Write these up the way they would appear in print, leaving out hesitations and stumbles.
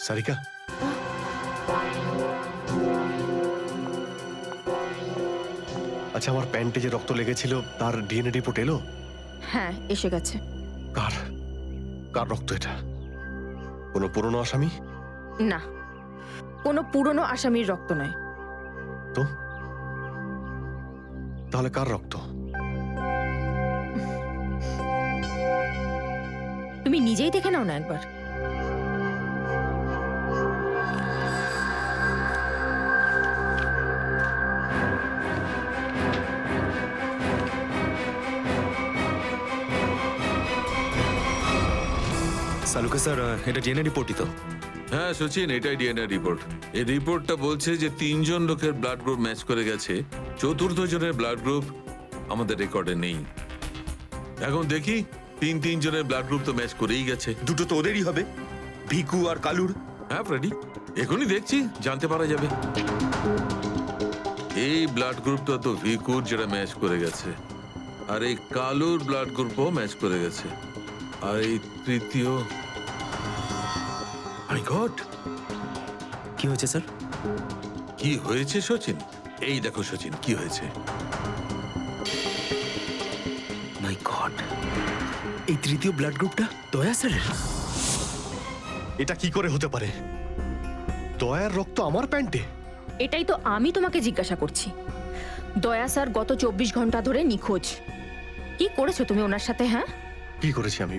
সারিকা, আচ্ছা আমার প্যান্টে যে রক্ত লেগেছিল তার ডিএনএ রিপোর্ট এলো? হ্যাঁ, এসে গেছে। কার কার রক্ত এটা? কোনো পুরনো আসামি? না, কোনো পুরনো আসামির রক্ত নয়। তো তাহলে কার রক্ত? তুমি নিজেই দেখে নাও না একবার। সালুকে স্যার, এটা ডিএনএ রিপোর্টই তো? হ্যাঁ সচিন, এটাই ডিএনএ রিপোর্ট। এই রিপোর্টটা বলছে যে 3 জন লোকের ব্লাড গ্রুপ ম্যাচ করে গেছে, চতুর্থ জনের ব্লাড গ্রুপ আমাদের রেকর্ডে নেই। এখন দেখি 3 জনের ব্লাড গ্রুপ তো ম্যাচ করেই গেছে। দুটো তো ওদেরই হবে, ভিকু আর কালুর। হ্যাঁ ফ্রেডি, এখনই দেখছি, জানতে পারা যাবে। এই ব্লাড গ্রুপটা তো ভিকুর, যেটা ম্যাচ করে গেছে, আর এই কালুর ব্লাড গ্রুপও ম্যাচ করে গেছে, আর এই তৃতীয়। মাই গড, কি হয়েছে স্যার? কি হয়েছে সচিন? এই দেখো সচিন, কি হয়েছে। মাই গড, এই তৃতীয় ব্লাড গ্রুপটা দয়া স্যারের। এটা কি করে হতে পারে? দয়ার রক্ত আমার প্যান্টে? এটাই তো আমি তোমাকে জিজ্ঞাসা করছি। দয়া স্যার গত 24 ঘন্টা ধরে নিখোঁজ। কি করেছো তুমি ওনার সাথে? হ্যাঁ, কি করেছি আমি?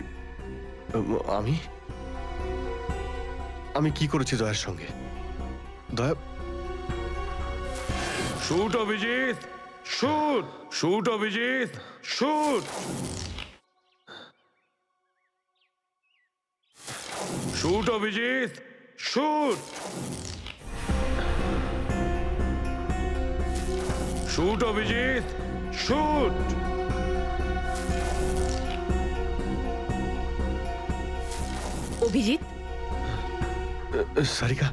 আমি আমি কি করেছি দয়ার সঙ্গে? দয়া, shoot Abhijit, shoot, shoot Abhijit, shoot, shoot Abhijit, shoot, shoot Abhijit, shoot. Abhijit, Sarika,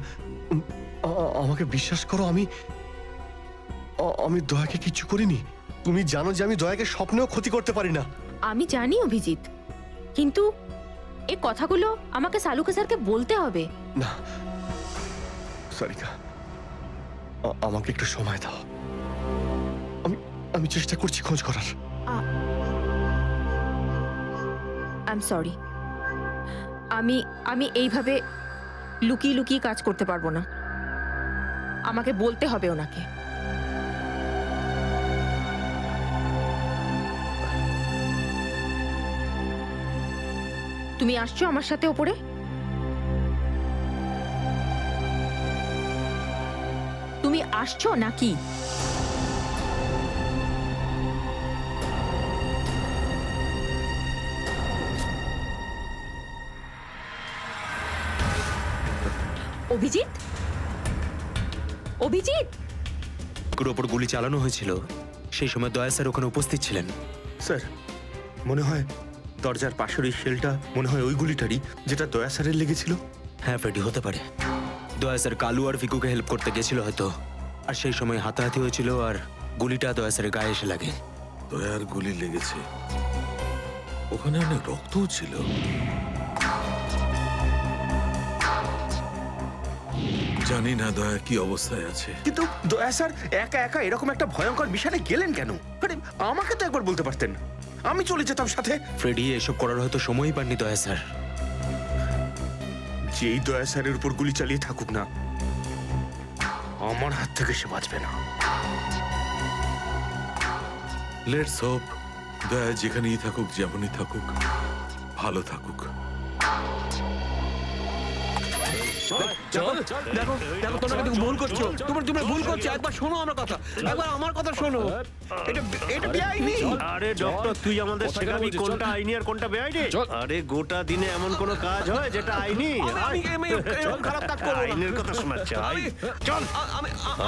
আমাকে বিশ্বাস করো, আমি আমি দয়াকে কিচ্ছু করিনি। তুমি জানো যে আমি দয়াকে স্বপ্নেও ক্ষতি করতে পারি না। আমি জানি অভিজিৎ, কিন্তু এই কথাগুলো আমাকে সালুকে স্যারকে বলতে হবে। না সারিকা, আমাকে একটু সময় দাও। আমি আমি চেষ্টা করছি খোঁজ করার। I am sorry. আমি এইভাবে লুকিয়ে লুকিয়ে কাজ করতে পারবো না। আমাকে বলতে হবে ওনাকে। তুমি আসছো আমার সাথে ওপরে? তুমি আসছো নাকি? অভিজিৎ, অভিজিৎ, ভিকুর ওপর গুলি চালানো হয়েছিল, সেই সময় দয়া স্যার ওখানে উপস্থিত ছিলেন। স্যার, মনে হয় দরজার পাশের ওই শেলটা মনে হয় ওই গুলিটারই, যেটা দয়া স্যারের লেগেছিল। হ্যাঁ ফ্রেডি, হতে পারে। দয়া স্যার কালু আর ভিকুকে হেল্প করতে গেছিল হয়তো, আর সেই সময় হাতাহাতি হয়েছিল আর গুলিটা দয়া স্যারের গায়ে এসে লাগে। দয়ার গুলি লেগেছে, ওখানে অনেক রক্তও ছিল। জানি না দয়া কি অবস্থায় আছে। কিন্তু দয়া স্যার একা একা এরকম একটা ভয়ঙ্কর বিষয়ে গেলেন কেন? আরে আমাকে তো একবার বলতে পারতেন, আমি চলে যেতাম সাথে। ফ্রেডি, এসব করার হয়তো সময়ই পাননি দয়া স্যার। যেই দয়া স্যারের উপর গুলি চালিয়ে থাকুক না, আমার হাত থেকে সে বাঁচবে না। লেটস হোপ দয়া যেখানেই থাকুক, যেমনই থাকুক, ভালো থাকুক। দেখো দেখো, তোমরা কিন্তু ভুল করছো। তোমরা ভুল করছো। একবার শোনো আমার কথা, একবার আমার কথা শোনো। এটা বেআইনি। আরে ডক্টর, তুই আমাদের শেখাবি কোনটা আইনি আর কোনটা বেআইনি? আরে গোটা দিনে এমন কোনো কাজ হয় যেটা আইনি? এরকম খারাপ কাজ করবো না। আইনের কথা শোনাচ্ছে। চল।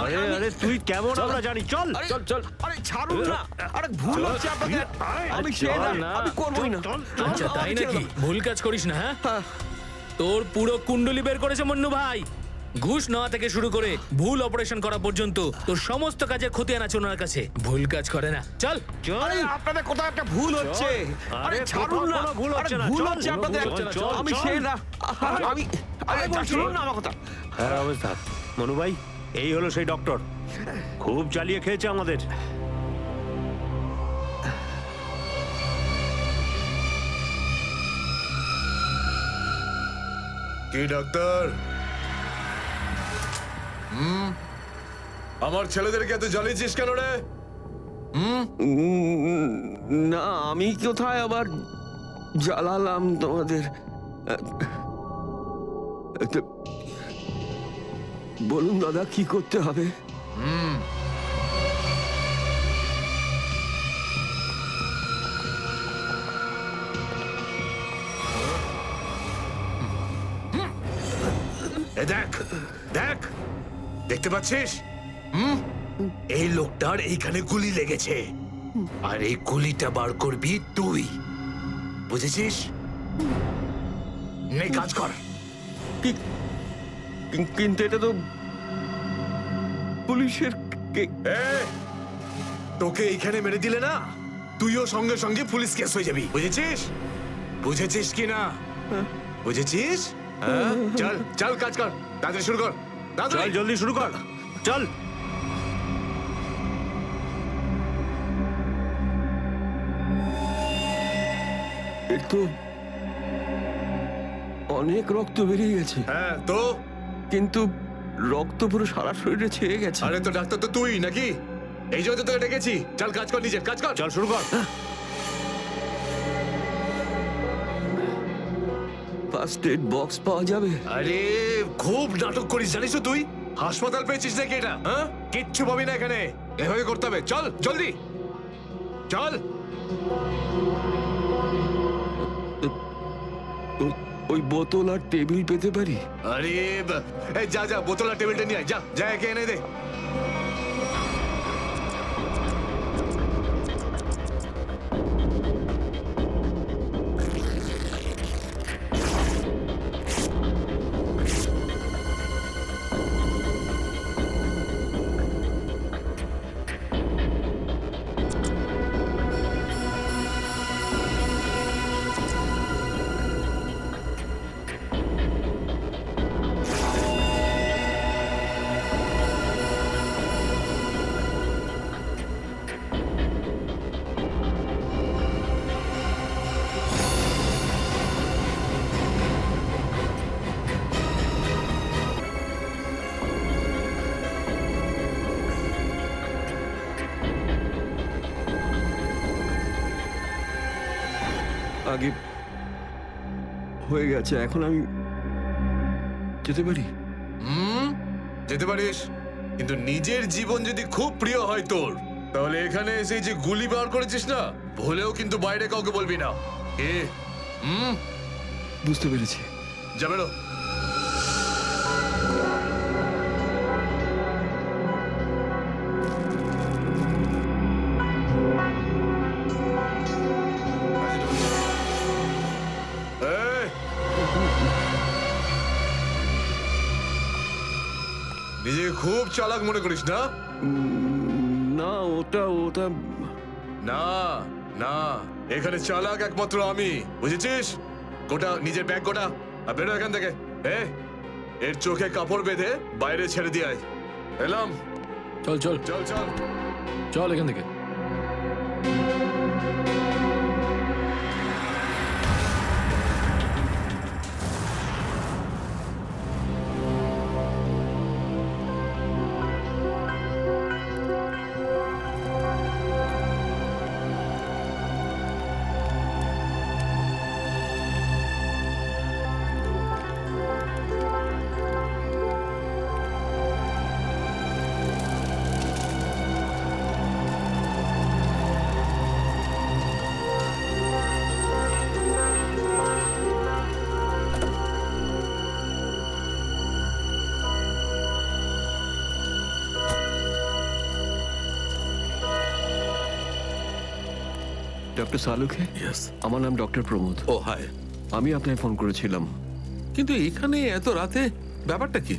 আরে আরে তুই কেমন আমরা জানি। চল চল চল। আরে ছাড়ুন না। আরে ভুল হচ্ছে আপনাদের। আমি সেই না, আমি করবই না। আচ্ছা তাই নাকি? ভুল কাজ করিস না। হ্যাঁ, তোর পুরো কুণ্ডলি বের করেছে মন্নু ভাই। ঘুষ নেওয়া থেকে শুরু করে ভুল অপারেশন করা পর্যন্ত তোর সমস্ত কাজে খতিয়ান আছে ওনার কাছে। ভুল কাজ করে না। চল। আরে আপনাদের কোথাও একটা ভুল হচ্ছে। আরে ছাড়ুন না। ভুল হচ্ছে না। ভুল হচ্ছে আপনাদের। আমি সেই না। শুনুন না আমার কথা। হ্যাঁ অবস্থা মনু ভাই, এই হলো সেই ডক্টর, খুব চালিয়ে খেয়েছে আমাদের। কি ডাক্তার? আমার ছেলেদেরকে এত জ্বালিয়েছিস কেন রে? না আমি কোথায় আবার জ্বালালাম তোমাদের? বলুন দাদা, কি করতে হবে? দেখ দেখ, দেখতে পাচ্ছিস? এই লোকটার এইখানে গুলি লেগেছে, আর এই গুলিটা বার করবি তুই, বুঝেছিস? নে কাজ কর। কিন্তু এটা তো পুলিশের তোকে এইখানে মেরে দিলে না, তুইও সঙ্গে সঙ্গে পুলিশ কেস হয়ে যাবি, বুঝেছিস? বুঝেছিস কি না? বুঝেছিস? হ্যাঁ? চল চল কাজ কর, তাড়াতাড়ি শুরু কর, চল তাড়াতাড়ি। জলদি শুরু কর, চল। এর তো অনেক রক্ত বেরিয়ে গেছে, হ্যাঁ তো? কিন্তু রক্ত পুরো সারা শরীরে ছেয়ে গেছে। আরে তো ডাক্তার তো তুই নাকি? এই জন্য তো তোকে ডেকেছি। চল কাজ কর, নিজের কাজ কর। চল শুরু কর। ফার্স্ট এড বক্স পাওয়া যাবে? আরে খুব নাটক করিস জানিস তো তুই? হাসপাতাল পেয়েছিস নাকি এটা? হ্যাঁ, কিচ্ছু পাবি না এখানে, এভাবে করতে হবে। চল জলদি চল। ওই বোতল আর টেবিল পেতে পারি? আরে এই যা যা, বোতল আর টেবিলটা নিয়ে আয়, যা যা, একে এনে দে। আগে হয়ে গেছে, এখন আমি যেতে পারি? যেতে পারিস, কিন্তু নিজের জীবন যদি খুব প্রিয় হয় তোর, তাহলে এখানে এসে যে গুলি বার করেছিস না, ভুলেও কিন্তু বাইরে কাউকে বলবি না। এ বুঝতে পেরেছি। যা বেরো। এই, নিজেকে খুব চালাক মনে করিস না? না ওটা না না, এখানে চালাক একমাত্র আমি, বুঝেছিস? গোটা নিজের ব্যাগ গোটা, আর বেরো এখান থেকে। এর চোখে কাপড় বেঁধে বাইরে ছেড়ে দিয়ে আয়। এলাম। চল চল চল চল চল এখান থেকে। ডক্টর সালুখে? আমার নাম ডক্টর প্রমোদ। ও হাই। আমি আপনাকে ফোন করেছিলাম। কিন্তু এখানে এত রাতে ব্যাপারটা কি?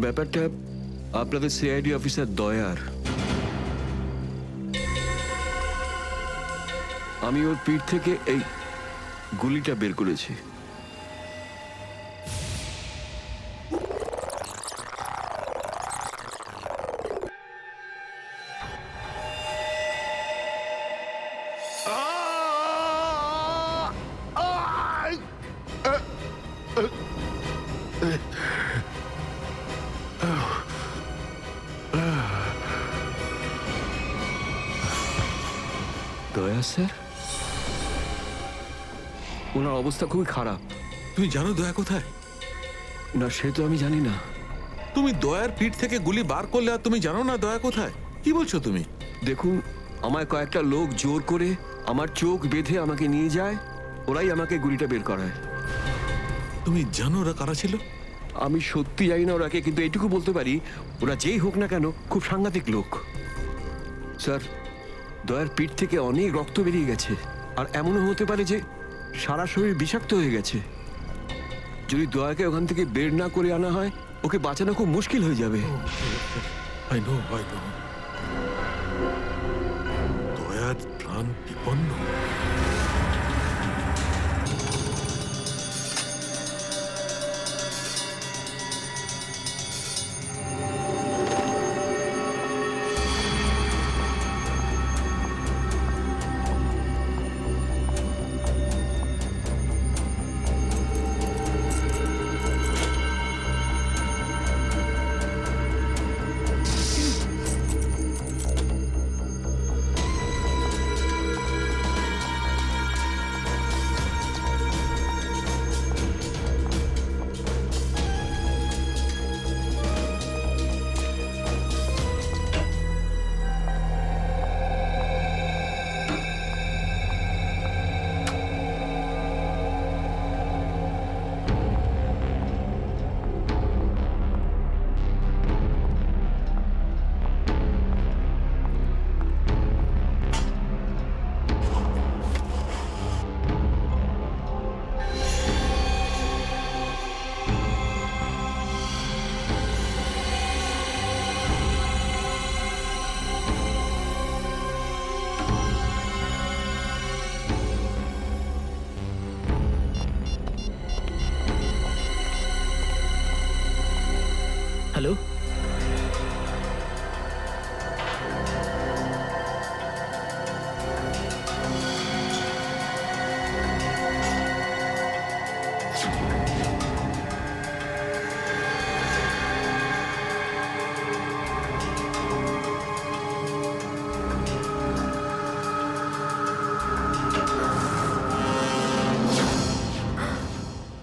ব্যাপারটা আপনাদের সিআইডি অফিসার দয়ার। আমি ওর পিঠ থেকে এই গুলিটা বের করেছি। দয়া স্যার, ওনার অবস্থা খুবই খারাপ। তুমি জানো দয়া কোথায়? না, সে তো আমি জানি না। তুমি দয়ার পিঠ থেকে গুলি বার করলে আর তুমি জানো না দয়া কোথায়? কি বলছো তুমি? দেখুন, আমায় কয়েকটা লোক জোর করে আমার চোখ বেঁধে আমাকে নিয়ে যায়, ওরাই আমাকে গুলিটা বের করায়। তুমি জানো ওরা কারা ছিল? আমি সত্যি জানি না ওরাকে, কিন্তু এইটুকু বলতে পারি ওরা যেই হোক না কেন খুব সাংঘাতিক লোক। স্যার, দয়ার পিঠ থেকে অনেক রক্ত বেরিয়ে গেছে, আর এমনও হতে পারে যে সারা শরীর বিষাক্ত হয়ে গেছে। যদি দয়াকে ওখান থেকে বের না করে আনা হয়, ওকে বাঁচানো খুব মুশকিল হয়ে যাবে। I know. দয়ার প্রাণ বিপন্ন। হ্যালো,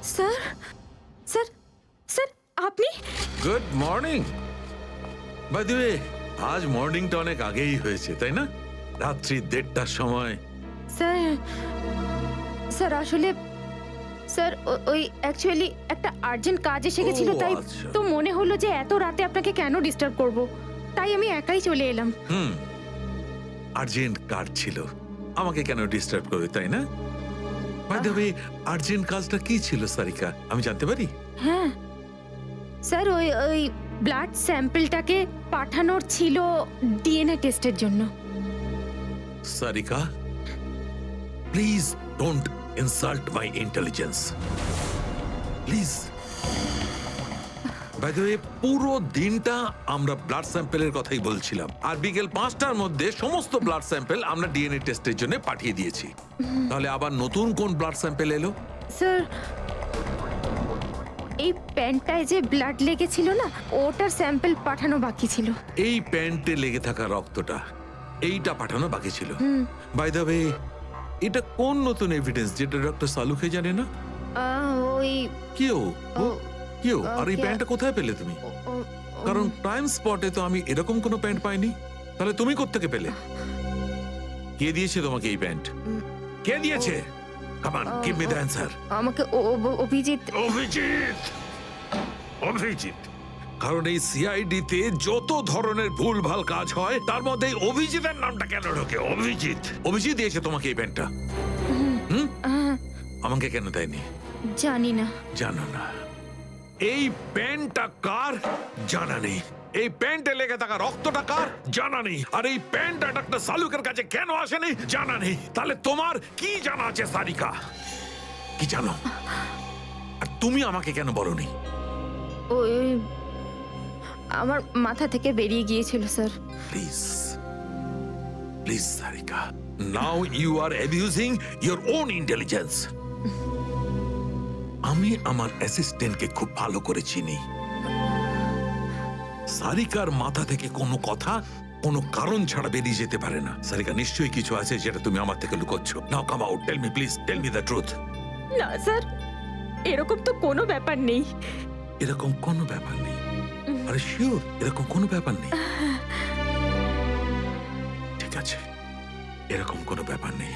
স্যার, স্যার, স্যার, আপনি? Good morning. By the way, আজ মর্নিংটা অনেক আগেই হয়েছে, তাই না? রাত্রি 1:30টার সময়। স্যার, স্যার আসলে স্যার ওই অ্যাকচুয়ালি একটা আর্জেন্ট কাজ এসে গেছিল, ও, তাই আচ্ছা। তো মনে হলো যে এত রাতে আপনাকে কেন ডিস্টার্ব করব, তাই আমি একাই চলে এলাম। আর্জেন্ট কাজ ছিল, আমাকে কেন ডিস্টার্ব করবে, তাই না? বাই দ্য ওয়ে, আর্জেন্ট কাজটা কি ছিল সারিকা, আমি জানতে পারি? হ্যাঁ স্যার, ওই ওই ব্লাড স্যাম্পলটাকে পাঠানোর ছিল ডিএনএ টেস্টের জন্য। Sarika, please don't insult my intelligence, please. By the way, পুরো দিনটা আমরা ব্লাড স্যাম্পেলের কথাই বলছিলাম, আর বিকেল 5টার মধ্যে সমস্ত ব্লাড স্যাম্পেল আমরা ডিএনএ টেস্টের জন্য পাঠিয়ে দিয়েছি। তাহলে আবার নতুন কোন ব্লাড স্যাম্পেল এলো? স্যার, এই প্যান্টটায় যে ব্লাড লেগেছিল না, ওটার স্যাম্পল পাঠানো বাকি ছিল। এই প্যান্টে লেগে থাকা রক্তটা, এইটা পাঠানো বাকি ছিল। বাই দ্য ওয়ে, এটা কোন নতুন এভিডেন্স যেটা ডক্টর সালুকে জানে না? ওই কেউ ও- কেউ আর এই ওকে- প্যান্টটা কোথায় পেলে তুমি? ও- ও- কারণ টাইম স্পটে তো আমি এরকম কোনো প্যান্ট পাইনি। তাহলে তুমি কোত্থেকে পেলে? কে দিয়েছে তোমাকে এই প্যান্ট? কে দিয়েছে? Come on, give me the answer. আমাকে অভিজিৎ। অভিজিৎ। কারণ এই সিআইডি তে যত ধরনের ভুলভাল কাজ হয়, তার মধ্যে এই অভিজিতের নামটা কেন ঢোকে? অভিজিৎ দিয়েছে তোমাকে এই প্যান্টটা। আমাকে কেন দেয়নি? জানি না। জানো না? এই প্যান্টটা কার? জানা নেই। এই প্যান্টে লেগে থাকা রক্তটা কার? জানা নেই। আর এই প্যান্টটা ডক্টর সালুকের কাছে কেন আসেনি? জানা নেই। তাহলে তোমার কি জানা আছে সারিকা? কি জানো? আর তুমি আমাকে কেন বলনি? ওই আমার মাথা থেকে বেরিয়ে গিয়েছিল sir. Please please Sarika, now you are abusing your own intelligence. আমি আমার অ্যাসিস্ট্যান্টকে খুব ভালো করে চিনি। সারিকার মাথা থেকে কোনো কথা কোনো কারণ ছাড়া বেরিয়ে যেতে পারে না। সারিকা, নিশ্চয়ই কিছু আছে যেটা তুমি আমার থেকে লুকোচ্ছ। Now come out, tell me please, tell me the truth. না স্যার, এরকম তো কোনো ব্যাপার নেই। এরকম কোনো ব্যাপার নেই? আরে শিওর এরকম কোনো ব্যাপার নেই? ঠিক আছে, এরকম কোনো ব্যাপার নেই।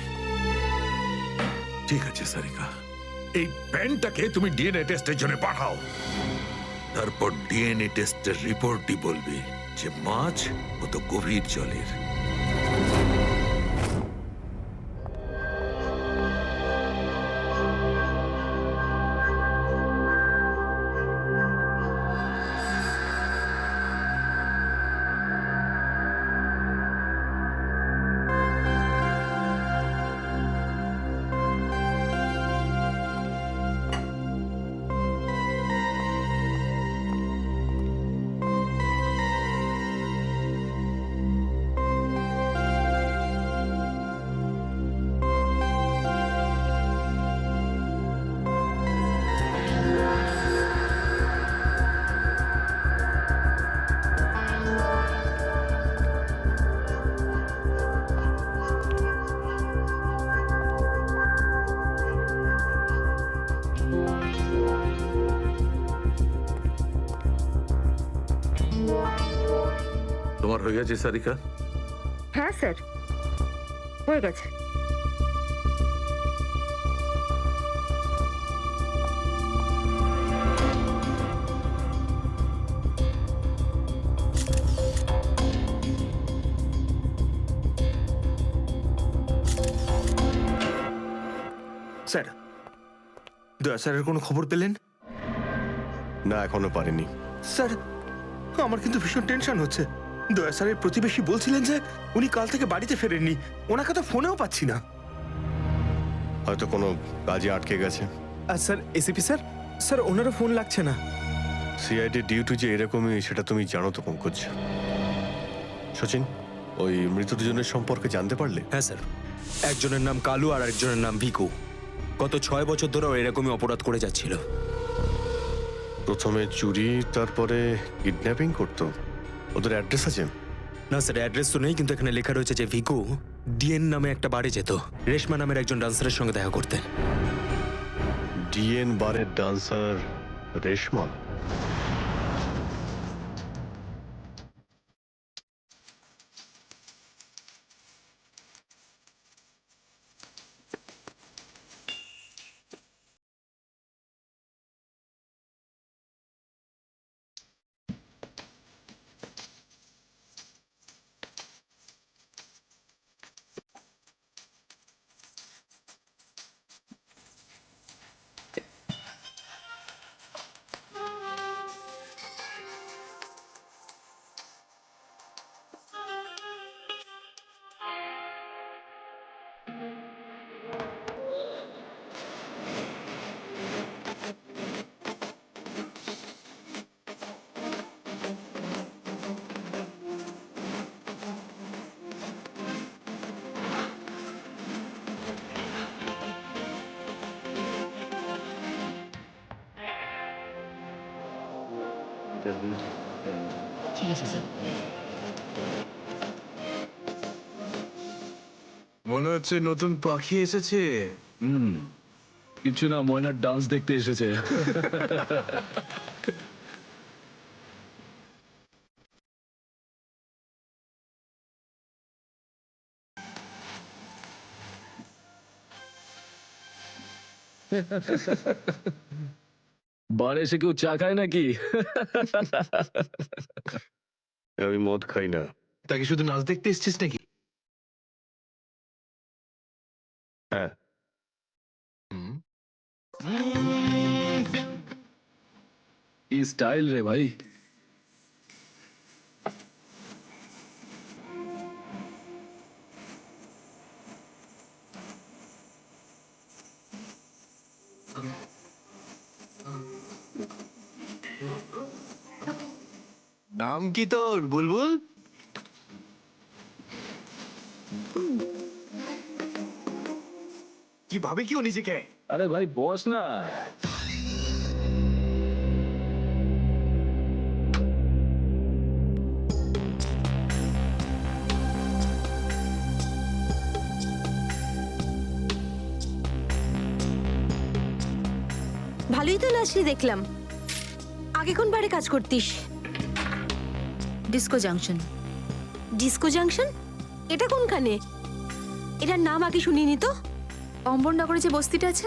ঠিক আছে সারিকা, এই প্যান্টটাকে তুমি ডিএনএ টেস্টের জন্য পাঠাও। তারপর ডিএনএ টেস্টের রিপোর্টই বলবে যে মাছ কত গভীর জলের। তোমার হয়ে গেছে সারিকা? হ্যাঁ স্যার, হয়ে গেছে। স্যার, দয়া স্যারের কোনো খবর পেলেন? না, এখনো পারিনি। স্যার, আমার কিন্তু ভীষণ টেনশন হচ্ছে। দয়া স্যারের প্রতিবেশী বলছিলেন যে উনি কাল থেকে বাড়িতে ফেরেননি। ওনাকে তো ফোনেও পাচ্ছি না। হয়তো কোনো কাজে আটকে গেছে। আর স্যার, এসিপি স্যার, স্যার ওনারও ফোন লাগছে না। সিআইডি ডিউটি যে এরকমই সেটা তুমি জানো তো পঙ্কজ। সচিন, ওই মৃত দুজনের সম্পর্কে জানতে পারলে? হ্যাঁ স্যার, একজনের নাম কালু আর একজনের নাম ভিকু। গত 6 বছর ধরে এরকমই অপরাধ করে যাচ্ছিল। প্রথমে চুরি, তারপরে কিডন্যাপিং করতো। ওদের অ্যাড্রেস আছে? না স্যার, অ্যাড্রেস তো নেই, কিন্তু এখানে লেখা রয়েছে যে ভিকু ডিএন নামে একটা বারে যেত, রেশমা নামের একজন ডান্সারের সঙ্গে দেখা করতে। ডিএন বারের ডান্সার রেশমা? মনে হচ্ছে নতুন পাখি এসেছে। কিছু না, ময়নার ডান্স দেখতে এসেছে। বারে এসে কেউ চা খায় নাকি? আমি মদ খাই না। তাকে শুধু নাচ দেখতে এসেছিস নাকি? হ্যাঁ। কি স্টাইল রে ভাই। নাম কি তোর, বুলবুল? কি ভাবে কি ও নিজেকে? আরে ভাই বস না। ভালোই তো নাচলি দেখলাম। আগে কোন বারে কাজ করতিস? Disco junction. Disco junction? এটা কোনখানে? এটার নাম আগে শুনিনি তো। অম্বরনগরে যে বস্তিটা আছে,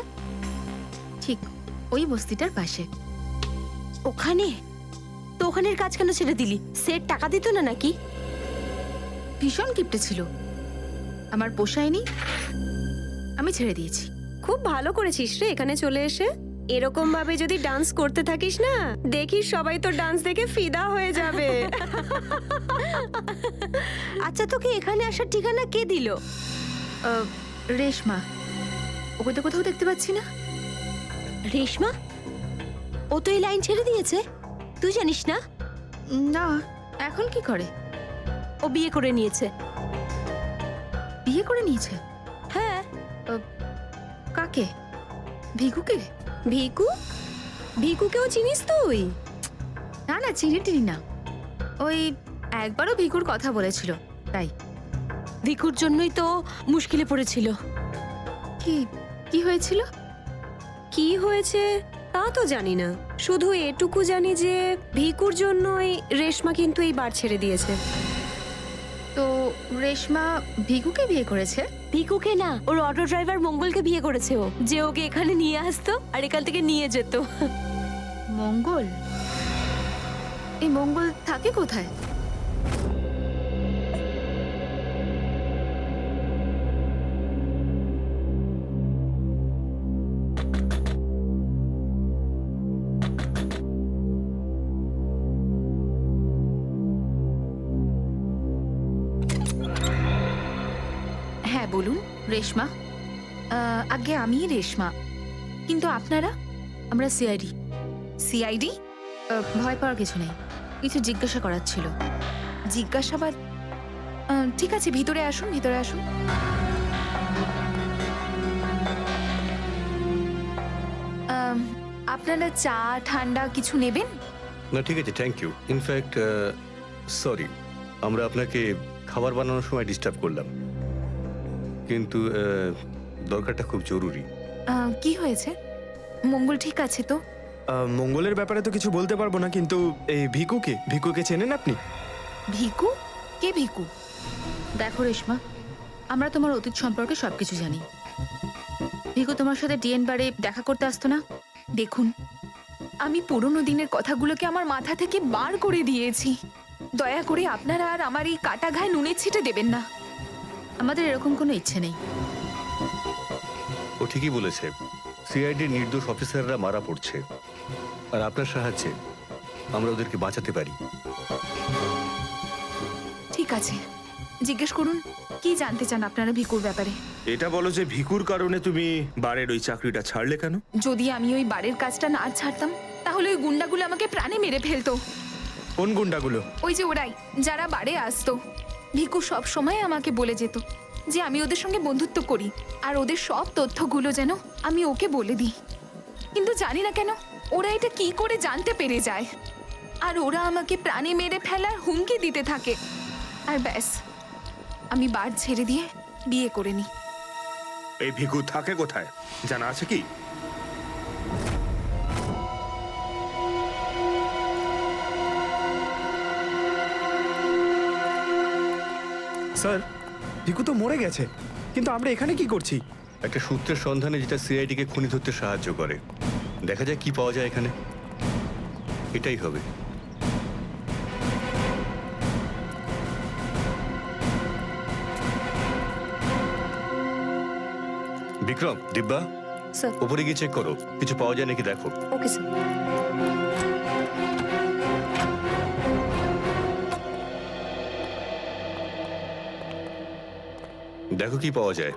ঠিক ওই বস্তিটার পাশে। ওখানে? তো ওখানের কাজ কেন ছেড়ে দিলি? সেট টাকা দিত না নাকি? ভীষণ কিপটে ছিল, আমার পোষায়নি, আমি ছেড়ে দিয়েছি। খুব ভালো করেছিস রে এখানে চলে এসে। এরকম ভাবে যদি ডান্স করতে থাকিস না, দেখিস সবাই তো ডান্স দেখে ফিদা হয়ে যাবে। আচ্ছা, তোকে এখানে আসার ঠিকানা কে দিল? রেশমা, ওকে তো কোথাও দেখতে পাচ্ছি না। রেশমা? ও তো এই লাইন ছেড়ে দিয়েছে, তুই জানিস না? না, এখন কি করে? ও বিয়ে করে নিয়েছে। বিয়ে করে নিয়েছে? হ্যাঁ। কাকে? ভিকুকে? ভিকু? ভিকুকেও চিনিস তুই? না না, চিনি টিনি না। ওই একবারও ভিকুর কথা বলেছিল, তাই। ভিকুর জন্যই তো মুশকিলে পড়েছিল। কি কি হয়েছিল? কি হয়েছে তা তো জানি না, শুধু এটুকু জানি যে ভিকুর জন্যই রেশমা কিন্তু এই বার ছেড়ে দিয়েছে। তো রেশমা ভিকুকে বিয়ে করেছে? ভিকুকে না, ওর অটো ড্রাইভার মঙ্গলকে বিয়ে করেছে ও, যে ওকে এখানে নিয়ে আসতো আর এখান থেকে নিয়ে যেত। মঙ্গল? এই মঙ্গল থাকে কোথায়? হ্যাঁ বলুন। রেশমা? আগে আমি রেশমা, কিন্তু আপনারা? আমরা সিআইডি। সিআইডি? ভয় পাওয়ার কিছু নেই, কিছু জিজ্ঞাসা করার ছিল। জিজ্ঞাসাবাদ? ঠিক আছে, ভিতরে আসুন, ভিতরে আসুন। আপনারা চা ঠান্ডা কিছু নেবেন? না ঠিক আছে, থ্যাংক ইউ। ইনফ্যাক্ট সরি, আমরা আপনাকে খাবার বানানোর সময় ডিস্টার্ব করলাম, কিন্তু দরকারটা খুব জরুরি। কি হয়েছে? মঙ্গল ঠিক আছে তো? মঙ্গলের ব্যাপারে তো কিছু বলতে পারবো না, কিন্তু এই ভিকুকে চেনেন আপনি? ভিকু? কে ভিকু? দেখো রেশমা, আমরা তোমার অতীত সম্পর্কে সবকিছু জানি। ভিকু তোমার সাথে ডিএন বারে দেখা করতে আসতো না? দেখুন, আমি পুরনো দিনের কথাগুলোকে আমার মাথা থেকে বার করে দিয়েছি। দয়া করে আপনারা আর আমার এই কাটা ঘায়ে নুনের ছিটে দেবেন না। আমাদের এরকম কোনো ইচ্ছে নেই। ও ঠিকই বলেছে, সিআইডির নির্দোষ অফিসাররা মারা পড়ছে, আর আপনার সাহায্যে আমরা ওদেরকে বাঁচাতে পারি। ঠিক আছে, জিজ্ঞেস করুন, কি জানতে চান আপনারা ভিকুর ব্যাপারে? এটা বলো যে ভিকুর কারণে তুমি বারের ওই চাকরিটা ছাড়লে কেন? যদি আমি ওই বাড়ির কাজটা না ছাড়তাম, তাহলে ওই গুন্ডাগুলো আমাকে প্রাণে মেরে ফেলতো। কোন গুন্ডাগুলো? ওই যে ওরাই, যারা বাড়ি আসতো। ভিকু সব সময় আমাকে বলে যেত যে আমি ওদের সঙ্গে বন্ধুত্ব করি, আর ওদের সব তথ্যগুলো যেন আমি ওকে বলে দিই। কিন্তু জানি না কেন ওরা এটা কি করে জানতে পেরে যায়, আর ওরা আমাকে প্রাণে মেরে ফেলার হুমকি দিতে থাকে। আর ব্যাস, আমি বার ছেড়ে দিয়ে বিয়ে করে নিই। এই ভিকু থাকে কোথায় জানা আছে কি? স্যার, ভিকু তো মরে গেছে, কিন্তু আমরা এখানে কি করছি? একটা সূত্রের সন্ধানে যেটা সিআইডিকে খুনি ধরতে সাহায্য করে। দেখা যায় কি পাওয়া যায় এখানে, এটাই হবে। বিক্রম, দিব্যা, স্যার। উপরে গিয়ে চেক করো, কিছু পাওয়া যায় নাকি দেখো। Okay sir. দেখো কি পাওয়া যায়।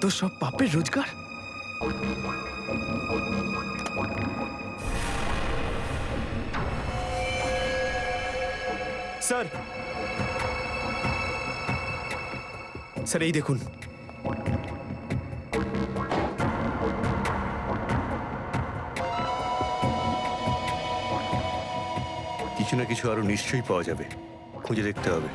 এত সব পাপের রোজগার। স্যার, স্যার এই দেখুন। কিছু না কিছু আরো নিশ্চয়ই পাওয়া যাবে, খুঁজে দেখতে হবে।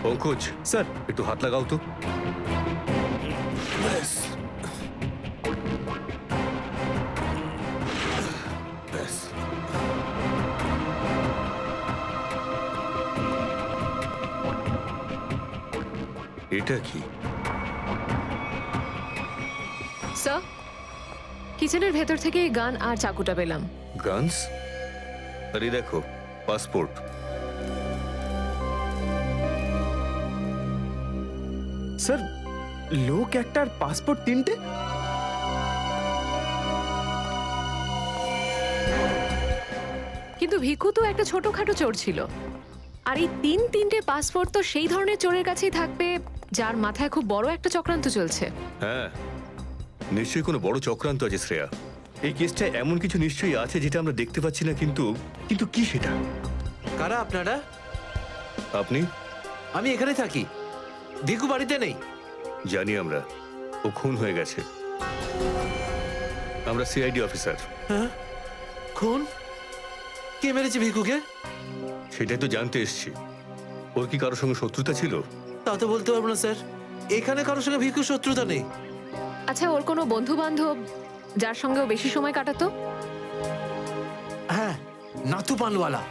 পঙ্কজ, স্যার, একটু হাত লাগাও তো। এটা কি? স্যার, কিচেনের ভেতর থেকে এই গান আর চাকুটা পেলাম। গানস? আরে দেখো, পাসপোর্ট। স্যার, লোক একটার পাসপোর্ট তিনটে? কিন্তু ভিকু তো একটা ছোটখাটো চোর ছিল, আর এই তিনটে পাসপোর্ট তো সেই ধরনের চোরের কাছেই থাকবে যার মাথায় খুব বড় একটা চক্রান্ত চলছে। হ্যাঁ, নিশ্চয়ই কোনো বড় চক্রান্ত আছে শ্রেয়া। এই কেসটা এমন কিছু নিশ্চয়ই আছে যেটা আমরা দেখতে পাচ্ছি না, কিন্তু কিন্তু কি সেটা? কারা আপনারা? আপনি? আমি এখানে থাকি, ভিকু বাড়িতে নেই। জানি আমরা, ও খুন হয়ে গেছে। আমরা সিআইডি অফিসার। হ্যাঁ, খুন? কে মেরেছে ভিকুকে? সেটাই তো জানতে এসেছি। ওর কি কারোর সঙ্গে শত্রুতা ছিল? তা তো বলতে পারবো না স্যার, এখানে কারোর সঙ্গে ভিকুর শত্রুতা নেই। আচ্ছা, ওর কোনো বন্ধু বান্ধব যার সঙ্গে ও বেশি সময় কাটাতো? হ্যাঁ, নাথু পানওয়ালা।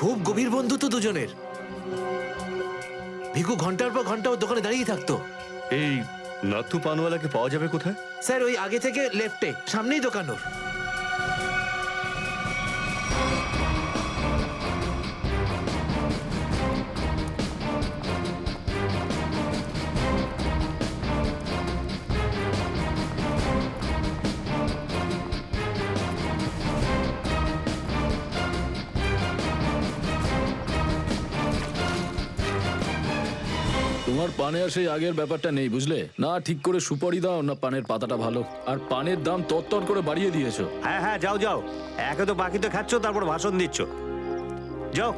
খুব গভীর বন্ধুত্ব দুজনের। ভিকু ঘন্টার পর ঘন্টা ওর দোকানে দাঁড়িয়ে থাকতো। এই নাথু পানওয়ালাকে পাওয়া যাবে কোথায়? স্যার, ওই আগে থেকে লেফটে, সামনেই দোকান ওর। তোমার পানে আর সেই আগের ব্যাপারটা নেই, বুঝলে না? ঠিক করে সুপারি দাও না, পানের পাতাটা ভালো। আর পানের দাম তত্তর করে বাড়িয়ে দিয়েছো। হ্যাঁ হ্যাঁ, যাও যাও, একে তো বাকিতে খাচ্ছ, তারপর ভাষণ দিচ্ছ। যাও।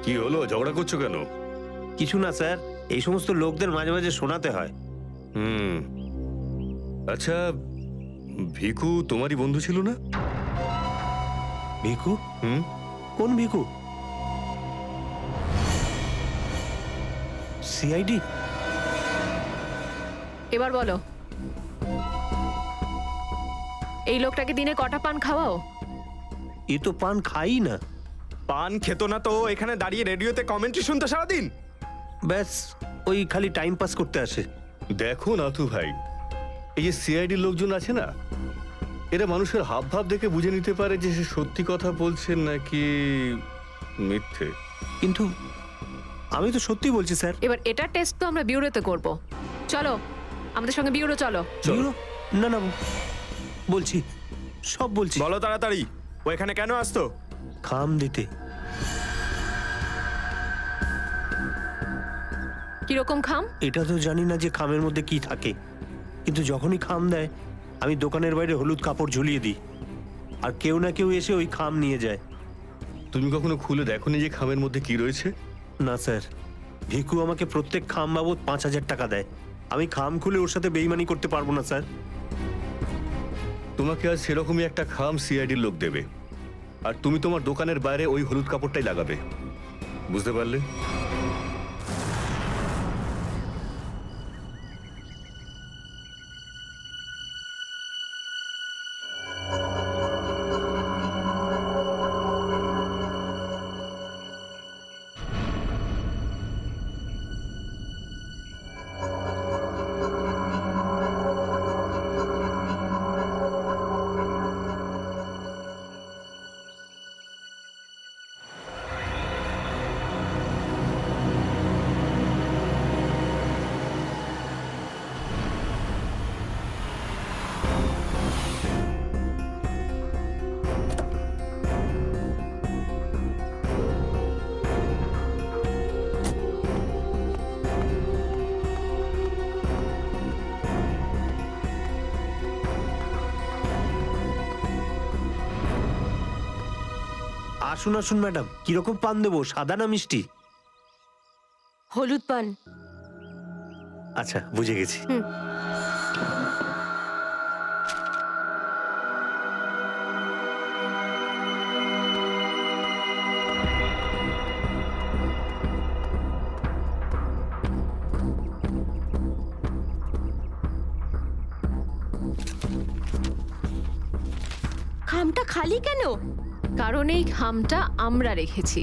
কি হলো, ঝগড়া করছো কেন? কিছু না স্যার, এই সমস্ত লোকদের মাঝে মাঝে শোনাতে হয়। আচ্ছা, ভিকু তোমারই বন্ধু ছিল না? ভিকু? কোন ভিকু? সিআইডি? এবার বলো, এই লোকটাকে দিনে কটা পান খাওয়াও? এ তো পান খাই না। পান খেতো না তো এখানে দাঁড়িয়ে রেডিওতে কমেন্ট্রি শুনতো সারাদিন? ব্যাস, ওই খালি টাইম পাস করতে আসে। দেখো নাথু ভাই, এই যে সিআইডির লোকজন আছে না, এরা মানুষের হাব ভাব দেখে বুঝে নিতে পারে যে সে সত্যি কথা বলছে নাকি মিথ্যে। কিন্তু আমি তো সত্যি বলছি স্যার। এবার এটার টেস্ট তো আমরা বিউরোতে করব। চলো আমাদের সঙ্গে বিউরো চলো। চলো। না না, বলছি, সব বলছি। বলো তাড়াতাড়ি, ও এখানে কেন আসতো? খাম দিতে। কিরকম খাম? এটা তো জানি না যে খামের মধ্যে কি থাকে, কিন্তু যখনই খাম দেয় আমি দোকানের বাইরে হলুদ কাপড় ঝুলিয়ে দিই, আর কেউ না কেউ এসে ওই খাম নিয়ে যায়। তুমি কখনো খুলে দেখোনি যে খামের মধ্যে কি রয়েছে? না স্যার, ভিকু আমাকে প্রত্যেক খাম বাবদ 5,000 টাকা দেয়। আমি খাম খুলে ওর সাথে বেইমানি করতে পারবো না স্যার। তোমাকে আজ সেরকমই একটা খাম সিআইডির লোক দেবে, আর তুমি তোমার দোকানের বাইরে ওই হলুদ কাপড়টাই লাগাবে। বুঝতে পারলে? আসুন আসুন ম্যাডাম, কিরকম পান দেবো, সাদা না মিষ্টি? হলুদ পান। আচ্ছা, বুঝে গেছি। খামটা খালি কেন? কারণ এই খামটা আমরা রেখেছি।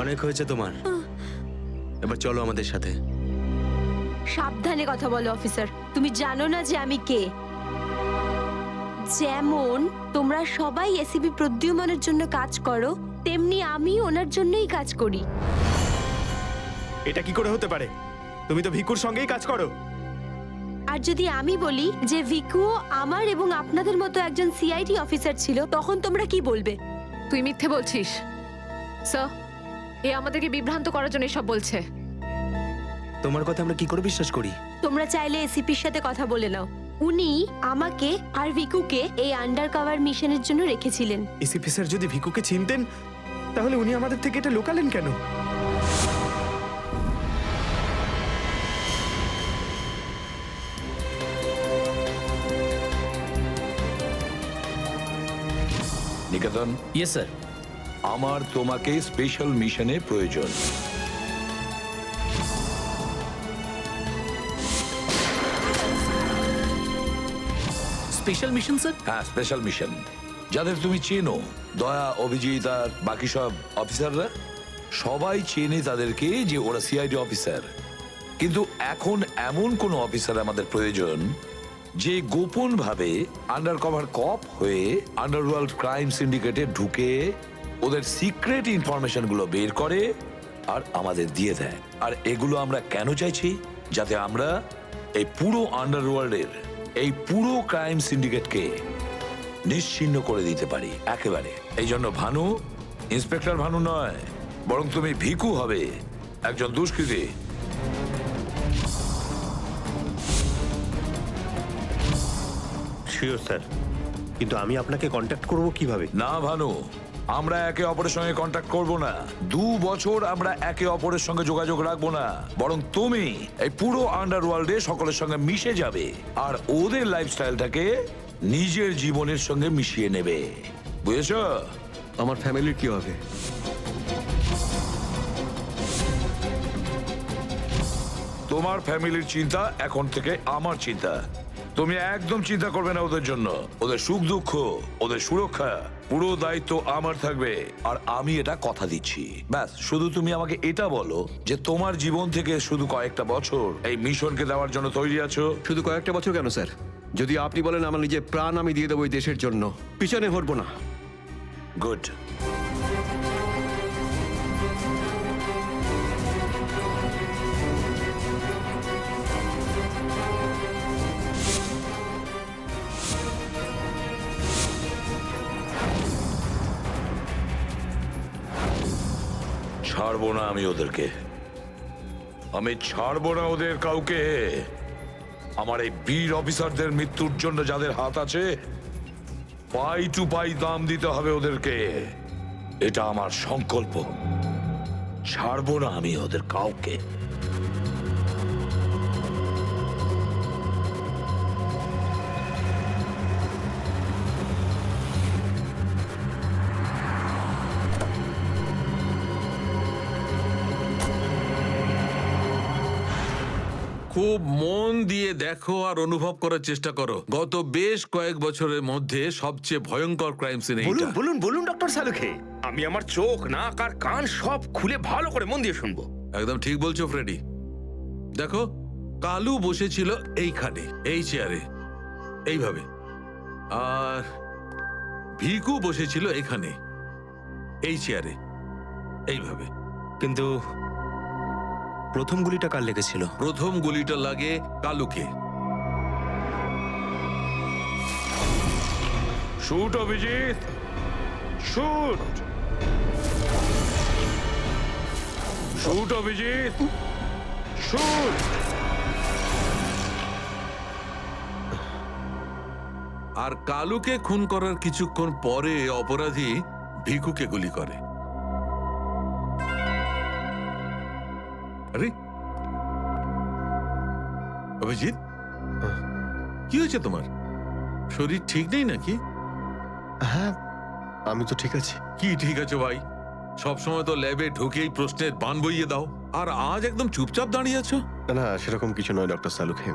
অনেক হয়েছে তোমার, এবার চলো আমাদের সাথে। সাবধানে কথা বলো অফিসার, তুমি জানো না যে আমি কে। যেমন তোমরা সবাই এসিপি প্রদ্যুম্নের জন্য কাজ করো, তেমনি আমি ওনার জন্যই কাজ করি। এটা কি করে হতে পারে? তুমি তো ভিকুর সঙ্গেই কাজ করো। আর যদি আমি বলি যে ভিকুও আমার এবং আপনাদের মতো একজন সিআইডি অফিসার ছিল, তখন তোমরা কি বলবে? তুই মিথ্যে বলছিস স্যার। এ আমাদেরকে বিভ্রান্ত করার জন্য সব বলছে। তোমার কথা আমরা কি করে বিশ্বাস করি? তোমরা চাইলে এসিপির সাথে কথা বলে নাও। উনি আমাকে আর ভিকুকে এই আন্ডার কভার মিশনের জন্য রেখেছিলেন। এসিপি স্যার যদি ভিকুকে চিনতেন, তাহলে উনি আমাদের থেকে এটা লুকালেন কেন? নিকেতন, ইয়েস স্যার। আমার তোমাকে স্পেশাল মিশনে প্রয়োজন। Special mission sir? হ্যাঁ, স্পেশাল মিশন। যাদের তুমি চেনো, দয়া, অভিজিৎ আর বাকি সব অফিসাররা, সবাই চেনে তাদেরকে যে ওরা সিআইডি অফিসার। কিন্তু এখন এমন কোন অফিসার আমাদের প্রয়োজন যে গোপন ভাবে আন্ডারকভার কপ হয়ে আন্ডারওয়ার্ল্ড ক্রাইম সিন্ডিকেটে ঢুকে ওদের সিক্রেট ইনফরমেশন গুলো বের করে আর আমাদের দিয়ে দেয়। আর এগুলো আমরা কেন চাইছি? যাতে আমরা এই পুরো আন্ডারওয়ার্ল্ডের এই পুরো ক্রাইম সিন্ডিকেটকে নিশ্চিহ্ন করে দিতে পারি একেবারে। এই জন্য ভানু ইন্সপেক্টর ভানু নয়, বরং তুমি ভিকু হবে, একজন দুষ্কৃতী। শিওর স্যার, কিন্তু আমি আপনাকে কন্ট্যাক্ট করব কিভাবে? না ভানু, আমরা একে অপরের সঙ্গে কন্ট্যাক্ট করব না। 2 বছর আমরা একে অপরের সঙ্গে যোগাযোগ রাখবো না, বরং তুমি এই পুরো আন্ডারওয়ার্ল্ডে সকলের সঙ্গে মিশে যাবে আর ওদের লাইফস্টাইলটাকে নিজের জীবনের সঙ্গে মিশিয়ে নেবে, বুঝেছো? আমার ফ্যামিলির কি হবে? তোমার ফ্যামিলির চিন্তা এখন থেকে আমার চিন্তা। তুমি একদম চিন্তা করবে না ওদের জন্য। ওদের সুখ দুঃখ, ওদের সুরক্ষা, পুরো দায়িত্ব আমার থাকবে। আর আমি এটা কথা দিচ্ছি। ব্যাস, শুধু তুমি আমাকে এটা বলো যে তোমার জীবন থেকে শুধু কয়েকটা বছর এই মিশনকে দেওয়ার জন্য তৈরি আছো। শুধু কয়েকটা বছর কেন স্যার? যদি আপনি বলেন আমার নিজের প্রাণ আমি দিয়ে দেবো এই দেশের জন্য, পিছনে হটবো না। গুড। ছাড়বো না আমি ওদেরকে, আমি ছাড়বো না ওদের কাউকে। আমার এই বীর অফিসারদের মৃত্যুর জন্য যাদের হাত আছে, পাই টু পাই দাম দিতে হবে ওদেরকে। এটা আমার সংকল্প। ছাড়বো না আমি ওদের কাউকে। খুব মন দিয়ে দেখো আর অনুভব করার চেষ্টা করো। গত বেশ কয়েক বছরের মধ্যে সবচেয়ে ভয়ঙ্কর ক্রাইম সিন বলুন এইটা। বলুন বলুন ডক্টর সালুখে, আমি আমার চোখ, নাক আর কান সব খুলে ভালো করে মন দিয়ে শুনবো। একদম ঠিক বলছো ফ্রেডি। দেখো, কালু বসেছিল এইখানে, এই চেয়ারে, এইভাবে। আর ভিকু বসেছিল এখানে, এই চেয়ারে, এইভাবে। কিন্তু প্রথম গুলিটা কার লেগেছিল? প্রথম গুলিটা লাগে কালুকে। Shoot Abhijit, shoot. Shoot Abhijit, shoot. আর কালুকে খুন করার কিছুক্ষণ পরে অপরাধী ভিকুকে গুলি করে। আরে অভিজিৎ, কি হয়েছে তোমার? শরীর ঠিক নেই নাকি? হ্যাঁ, আমি তো ঠিক আছি। কি ঠিক আছে ভাই? সবসময় তো ল্যাবে ঢুকেই প্রশ্নের বান বইয়ে দাও, আর আজ একদম চুপচাপ দাঁড়িয়ে আছো। না, সেরকম কিছু নয় ডক্টর সালুখে।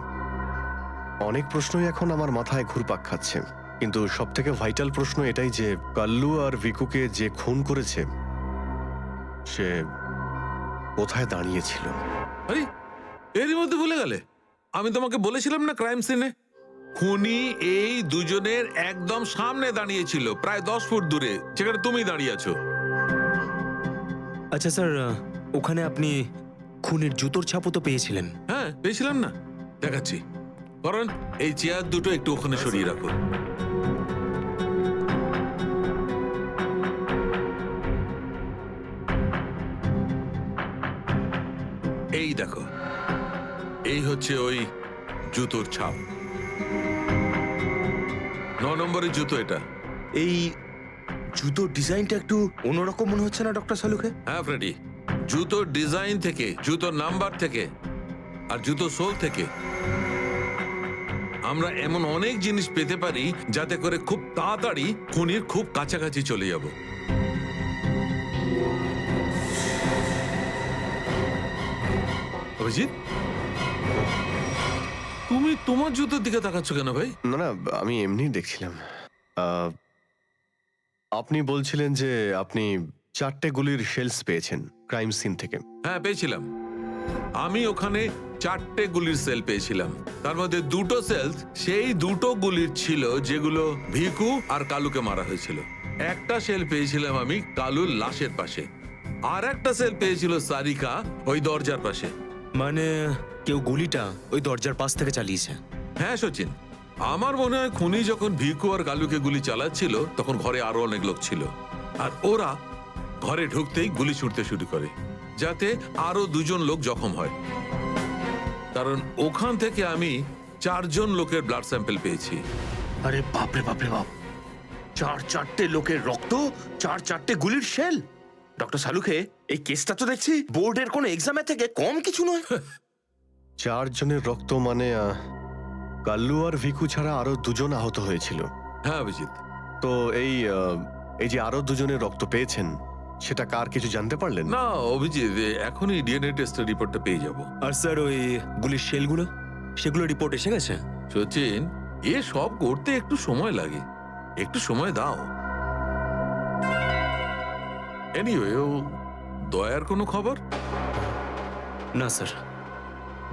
অনেক প্রশ্নই এখন আমার মাথায় ঘুরপাক খাচ্ছে, কিন্তু সব থেকে ভাইটাল প্রশ্ন এটাই যে কাল্লু আর ভিকুকে যে খুন করেছে সে কোথায় দাঁড়িয়েছিল। আরে এরই মধ্যে ভুলে গেলে? আমি তোমাকে বলেছিলাম না ক্রাইম সিনে খুনি এই দুজনের একদম সামনে দাঁড়িয়েছিল, প্রায় 10 ফুট দূরে, যেখানে তুমি দাঁড়িয়ে আছো। আচ্ছা স্যার, ওখানে আপনি খুনের জুতোর ছাপও তো পেয়েছিলেন? হ্যাঁ, পেয়েছিলাম না, দেখাচ্ছি। কারণ এই চেয়ার দুটো একটু ওখানে সরিয়ে রাখো। এই দেখো, এই হচ্ছে ওই জুতোর ছাপ। 9 নম্বরের জুতো এটা। এই জুতোর ডিজাইনটা একটু অন্যরকম মনে হচ্ছে না ডক্টর সালুখে? হ্যাঁ ফ্রেডি, জুতোর ডিজাইন থেকে, জুতোর নাম্বার থেকে আর জুতো সোল থেকে আমরা এমন অনেক জিনিস পেতে পারি যাতে করে খুব তাড়াতাড়ি খুনির খুব কাছাকাছি চলে যাব। অভিজিৎ, তুমি তোমার জুতোর দিকে তাকাচ্ছ কেন ভাই? না না, আমি এমনি দেখছিলাম। আহ, আপনি বলছিলেন যে আপনি 4টে গুলির শেলস পেয়েছেন ক্রাইম সিন থেকে। হ্যাঁ পেয়েছিলাম। আমি ওখানে 4টে গুলির সেল পেয়েছিলাম। তার মধ্যে 2টো সেল সেই 2টো গুলির ছিল যেগুলো ভিকু আর কালুকে মারা হয়েছিল। একটা সেল পেয়েছিলাম আমি কালুর লাশের পাশে, আর একটা সেল পেয়েছিল সারিকা ওই দরজার পাশে। মানে কেউ গুলিটা ওই দরজার পাশ থেকে চালিয়েছে? হ্যাঁ সচিন, আমার মনে হয় খুনি যখন ভিকু আর কালুকে গুলি চালাচ্ছিল তখন ঘরে আরো অনেক লোক ছিল, আর ওরা ঘরে ঢুকতেই গুলি ছুটতে শুরু করে যাতে আরো 2জন লোক জখম হয়। কারণ ওখান থেকে আমি 4জন লোকের ব্লাড স্যাম্পল পেয়েছি। আরে বাপরে বাপরে বাপ, 4টে লোকের রক্ত, 4টে গুলির শেল। ডক্টর সালুখে, এই কেসটা তো দেখছি বোর্ডের কোনো এক্সামের থেকে কম কিছু নয়। 4 জনের রক্ত মানে কাল্লু আর ভিকু ছাড়া আরো 2জন আহত হয়েছিল। হ্যাঁ অভিজিৎ। তো এই যে আরো 2জনের রক্ত পেয়েছেন সেটা কার কিছু জানতে পারলেন? না অভিজিৎ, এখনই ডিএনএ টেস্টের রিপোর্টটা পেয়ে যাব। আর স্যার ওই গুলির শেলগুলো, সেগুলো রিপোর্ট এসে গেছে? সচিন, এ সব করতে একটু সময় লাগে, একটু সময় দাও। এনিওয়ে, ও দয়ার কোনো খবর? না স্যার,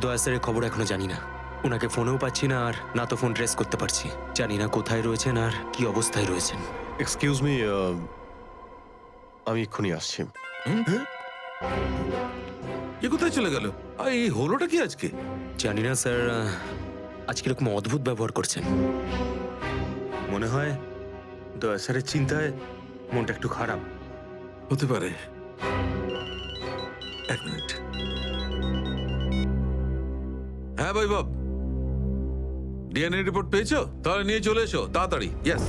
দয়া স্যারের খবর এখনো জানি না। ওনাকে ফোনেও পাচ্ছি না, আর না তো ফোন ট্রেস করতে পারছি। জানি না কোথায় রয়েছেন আর কি অবস্থায় রয়েছেন। এক্সকিউজ মি, আমি এক্ষুনি আসছি। এ কোথায় চলে গেল? এই হলোটা কি আজকে? জানি না স্যার, আজকে এরকম অদ্ভুত ব্যবহার করছেন। মনে হয় দয়া স্যারের চিন্তায় মনটা একটু খারাপ। হতে পারে। এক মিনিট। হ্যাঁ বৈভব, ডিএনএ রিপোর্ট পেয়েছো? তাহলে নিয়ে চলে এসো তাড়াতাড়ি। ইয়েস।